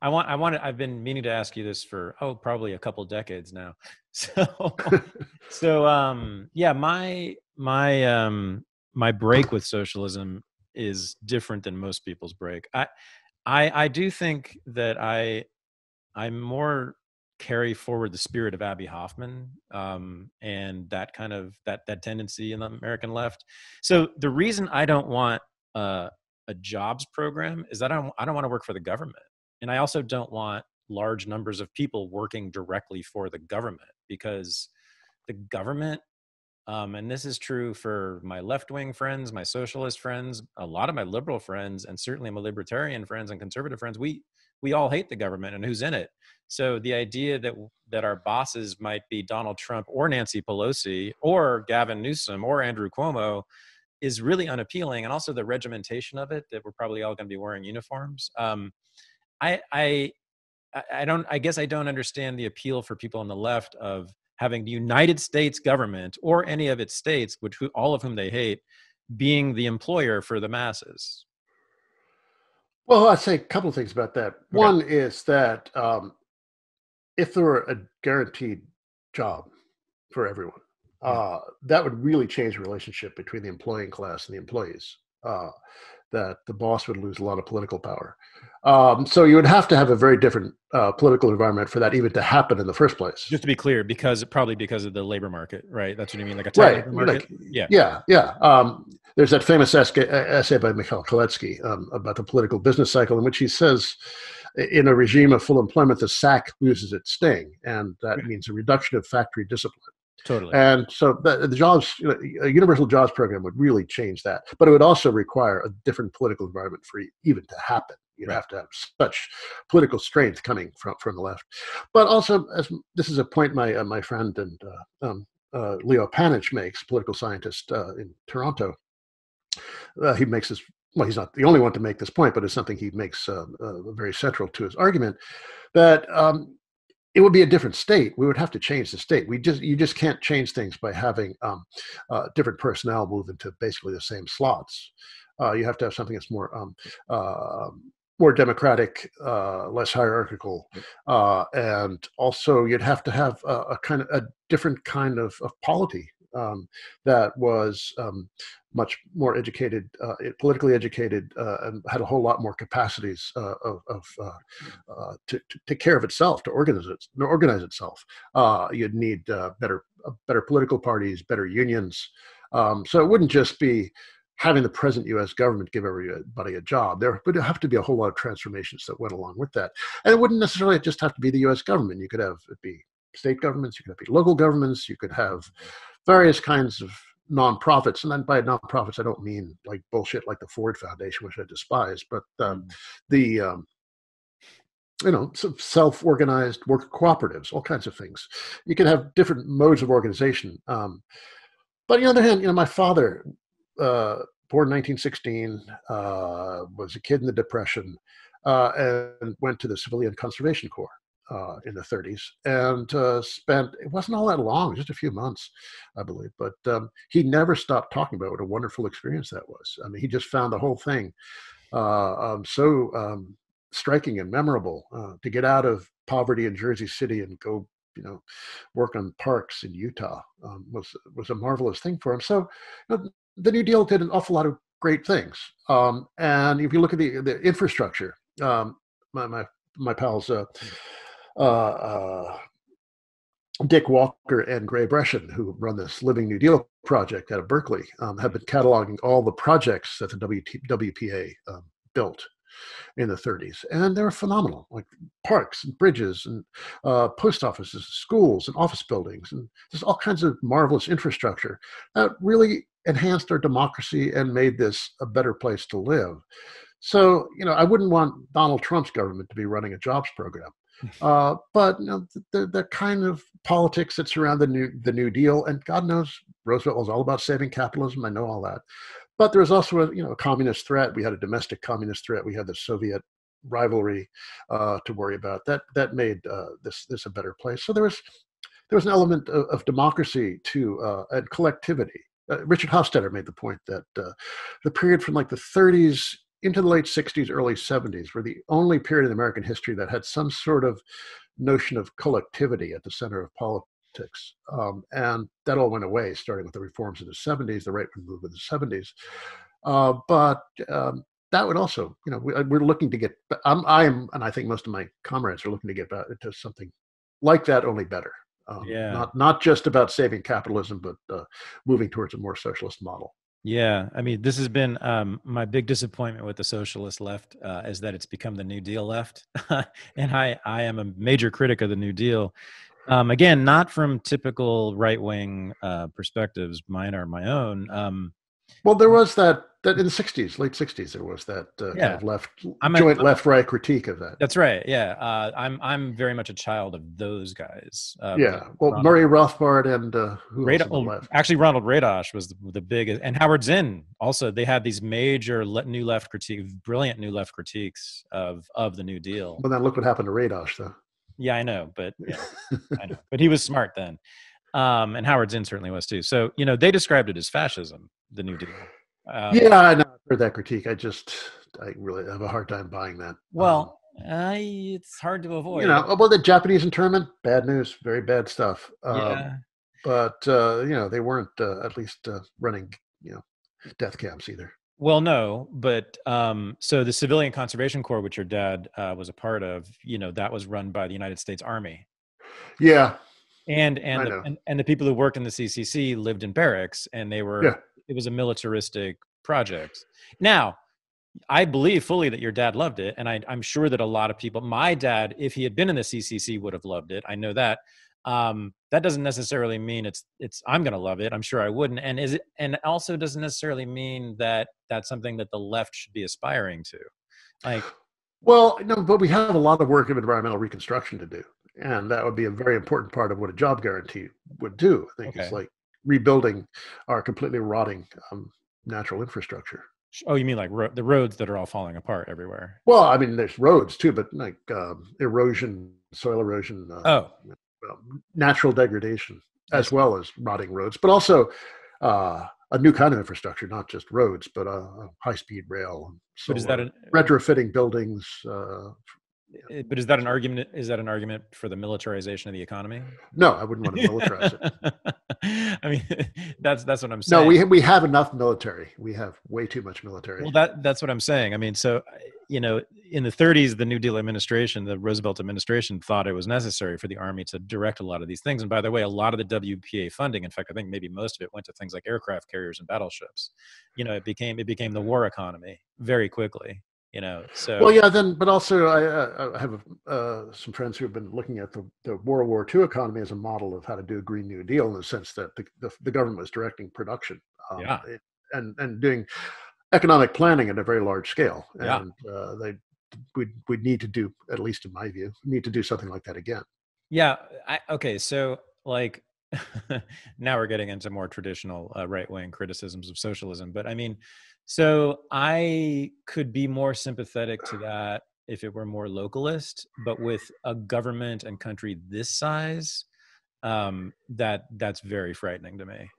I've been meaning to ask you this for, probably a couple decades now. So, yeah, my break with socialism is different than most people's break. I do think that I more carry forward the spirit of Abby Hoffman, and that kind of that tendency in the American left. So the reason I don't want a jobs program is that I don't want to work for the government, and I also don't want large numbers of people working directly for the government, because the government, and this is true for my left-wing friends, my socialist friends, a lot of my liberal friends, and certainly my libertarian friends and conservative friends. We all hate the government and who's in it. So the idea that our bosses might be Donald Trump or Nancy Pelosi or Gavin Newsom or Andrew Cuomo is really unappealing. And also the regimentation of it, that we're probably all going to be wearing uniforms. I guess I don't understand the appeal for people on the left of having the United States government or any of its states, all of whom they hate, being the employer for the masses. Well, I'd say a couple of things about that. Okay. One is that if there were a guaranteed job for everyone, that would really change the relationship between the employing class and the employees. That the boss would lose a lot of political power. So you would have to have a very different political environment for that even to happen in the first place. Just to be clear, because of the labor market, right? That's what you mean, like a tight labor market? Yeah. There's that famous essay by Mikhail Kaletsky about the political business cycle, in which he says, in a regime of full employment, the sack loses its sting, and that means a reduction of factory discipline. Totally. And so the jobs, a universal jobs program would really change that, but it would also require a different political environment for even to happen. You'd have to have such political strength coming from the left. But also, as this is a point my friend and Leo Panich makes, political scientist in Toronto, he makes this. Well, he's not the only one to make this point, but it's something he makes very central to his argument, that it would be a different state. We would have to change the state. You just can't change things by having different personnel move into basically the same slots. You have to have something that's more democratic, less hierarchical, and also you'd have to have a different kind of polity that was much more educated, politically educated, and had a whole lot more capacities to take care of itself, to organize itself. You'd need better political parties, better unions. So it wouldn't just be having the present U.S. government give everybody a job. There would have to be a whole lot of transformations that went along with that. And it wouldn't necessarily just have to be the U.S. government. You could have it be state governments, you could have local governments, you could have various kinds of nonprofits. And then by nonprofits, I don't mean like bullshit like the Ford Foundation, which I despise, but self-organized worker cooperatives, all kinds of things. You can have different modes of organization. But on the other hand, my father, born in 1916, was a kid in the Depression, and went to the Civilian Conservation Corps in the 30s, and it wasn't all that long, just a few months, I believe, but he never stopped talking about what a wonderful experience that was. I mean, he just found the whole thing so striking and memorable. To get out of poverty in Jersey City and go work on parks in Utah was a marvelous thing for him. So the New Deal did an awful lot of great things. And if you look at the infrastructure, my pals Dick Walker and Gray Brescian, who run this Living New Deal project out of Berkeley, have been cataloging all the projects that the WPA built in the 30s, and they were phenomenal, like parks and bridges and post offices, schools and office buildings, and just all kinds of marvelous infrastructure that really enhanced our democracy and made this a better place to live. So, I wouldn't want Donald Trump's government to be running a jobs program, but the kind of politics that surround the New Deal, and God knows Roosevelt was all about saving capitalism. I know all that. But there was also a communist threat. We had a domestic communist threat. We had the Soviet rivalry to worry about. That made this a better place. So there was an element of democracy and collectivity. Richard Hofstadter made the point that the period from like the 30s into the late 60s, early 70s were the only period in American history that had some sort of notion of collectivity at the center of politics. And that all went away, starting with the reforms in the 70s, the right-wing movement in the 70s. But that would also, we're looking to get, and I think most of my comrades are looking to get back into something like that, only better. Yeah. Not just about saving capitalism, but moving towards a more socialist model. Yeah, I mean, this has been my big disappointment with the socialist left is that it's become the New Deal left, and I am a major critic of the New Deal. Again, not from typical right wing perspectives, mine are my own. Well, there was that in the 60s, late 60s, there was that kind Yeah, of I'm a, joint left-right critique of that. that's right. Yeah, I'm very much a child of those guys. Yeah. Well, Ronald Murray Rothbard and who else on the left? Actually, Ronald Radosh was the biggest, and Howard Zinn also. They had these major new left critique, brilliant new left critiques of the New Deal. Well, then look what happened to Radosh, though. Yeah, I know, but yeah, I know, but he was smart then, and Howard Zinn certainly was too. So they described it as fascism, the New Deal. Yeah, I know. I've heard that critique. I really have a hard time buying that. Well, it's hard to avoid. Well, the Japanese internment, bad news, very bad stuff. Yeah. But they weren't at least running, death camps either. Well, no, but so the Civilian Conservation Corps, which your dad was a part of, that was run by the United States Army. Yeah. And I know. and the people who worked in the CCC lived in barracks, and they were. Yeah. It was a militaristic project. Now, I believe fully that your dad loved it, and I'm sure that a lot of people. My dad, if he had been in the CCC, would have loved it. I know that. That doesn't necessarily mean it's I'm going to love it. I'm sure I wouldn't. And also doesn't necessarily mean that that's something that the left should be aspiring to. Like, well, no, but we have a lot of work of environmental reconstruction to do, and that would be a very important part of what a job guarantee would do. I think it's like rebuilding our completely rotting natural infrastructure. Oh, you mean like the roads that are all falling apart everywhere? Well, I mean, there's roads too, but like erosion, soil erosion, natural degradation, as well as rotting roads, but also a new kind of infrastructure, not just roads, but high-speed rail. But is that retrofitting buildings? But is that an argument? Is that an argument for the militarization of the economy? No, I wouldn't want to militarize it. I mean, that's what I'm saying. No, we have enough military. We have way too much military. Well, that's what I'm saying. I mean, so in the 30s, the New Deal administration, the Roosevelt administration, thought it was necessary for the Army to direct a lot of these things. And by the way, a lot of the WPA funding, in fact, I think maybe most of it went to things like aircraft carriers and battleships. It became the war economy very quickly. So well, yeah. But also I have some friends who have been looking at the World War II economy as a model of how to do a Green New Deal, in the sense that the government was directing production, and doing economic planning at a very large scale, and we'd need to do, at least in my view, need to do something like that again. Yeah. Okay. So like. Now we're getting into more traditional right-wing criticisms of socialism, but I mean, so I could be more sympathetic to that if it were more localist, but with a government and country this size, that's very frightening to me.